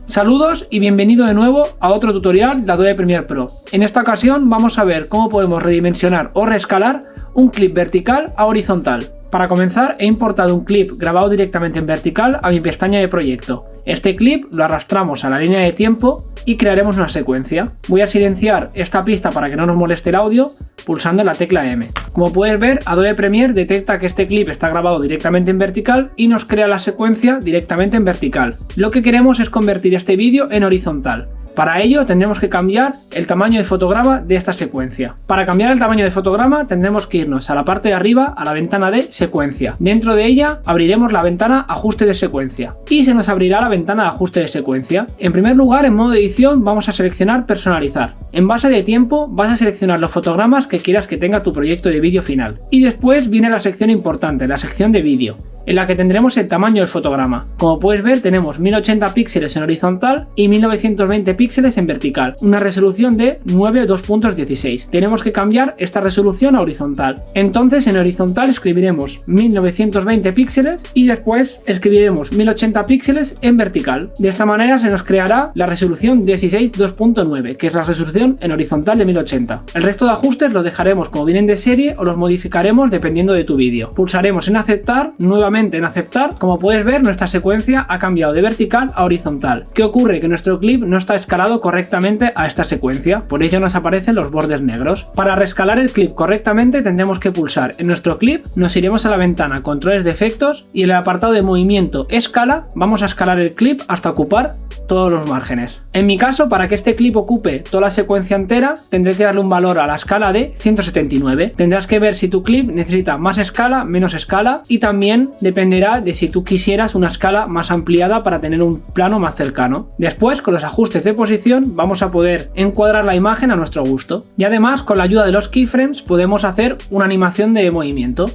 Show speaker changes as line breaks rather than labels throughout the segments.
Saludos y bienvenido de nuevo a otro tutorial de Adobe Premiere Pro. En esta ocasión vamos a ver cómo podemos redimensionar o reescalar un clip vertical a horizontal. Para comenzar, he importado un clip grabado directamente en vertical a mi pestaña de proyecto. Este clip lo arrastramos a la línea de tiempo y crearemos una secuencia. Voy a silenciar esta pista para que no nos moleste el audio pulsando la tecla M. Como puedes ver, Adobe Premiere detecta que este clip está grabado directamente en vertical y nos crea la secuencia directamente en vertical. Lo que queremos es convertir este vídeo en horizontal. Para ello tendremos que cambiar el tamaño de fotograma de esta secuencia. Para cambiar el tamaño de fotograma tendremos que irnos a la parte de arriba a la ventana de secuencia. Dentro de ella abriremos la ventana ajuste de secuencia y se nos abrirá la ventana de ajuste de secuencia. En primer lugar, en modo de edición vamos a seleccionar personalizar. En base de tiempo vas a seleccionar los fotogramas que quieras que tenga tu proyecto de vídeo final. Y después viene la sección importante, la sección de vídeo, en la que tendremos el tamaño del fotograma. Como puedes ver, tenemos 1080 píxeles en horizontal y 1920 píxeles en vertical, una resolución de 9:2.16. Tenemos que cambiar esta resolución a horizontal. Entonces en horizontal escribiremos 1920 píxeles y después escribiremos 1080 píxeles en vertical. De esta manera se nos creará la resolución 16:2.9, que es la resolución en horizontal de 1080. El resto de ajustes los dejaremos como vienen de serie o los modificaremos dependiendo de tu vídeo. Pulsaremos en aceptar, nuevamente en aceptar. Como puedes ver, nuestra secuencia ha cambiado de vertical a horizontal. ¿Qué ocurre? Que nuestro clip no está escalado correctamente a esta secuencia, por ello nos aparecen los bordes negros. Para reescalar el clip correctamente tendremos que pulsar en nuestro clip, nos iremos a la ventana controles de efectos y en el apartado de movimiento escala vamos a escalar el clip hasta ocupar todos los márgenes. En mi caso, para que este clip ocupe toda la secuencia entera, tendré que darle un valor a la escala de 179. Tendrás que ver si tu clip necesita más escala, menos escala, y también dependerá de si tú quisieras una escala más ampliada para tener un plano más cercano. Después, con los ajustes de posición, vamos a poder encuadrar la imagen a nuestro gusto. Y además, con la ayuda de los keyframes, podemos hacer una animación de movimiento.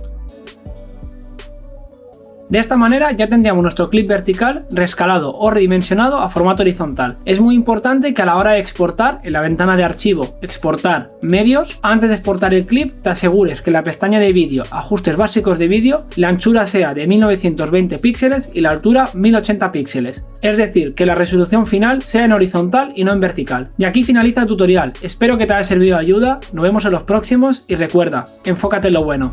De esta manera ya tendríamos nuestro clip vertical reescalado o redimensionado a formato horizontal. Es muy importante que a la hora de exportar, en la ventana de archivo, exportar medios, antes de exportar el clip te asegures que en la pestaña de vídeo, ajustes básicos de vídeo, la anchura sea de 1920 píxeles y la altura 1080 píxeles. Es decir, que la resolución final sea en horizontal y no en vertical. Y aquí finaliza el tutorial. Espero que te haya servido de ayuda, nos vemos en los próximos y recuerda, enfócate en lo bueno.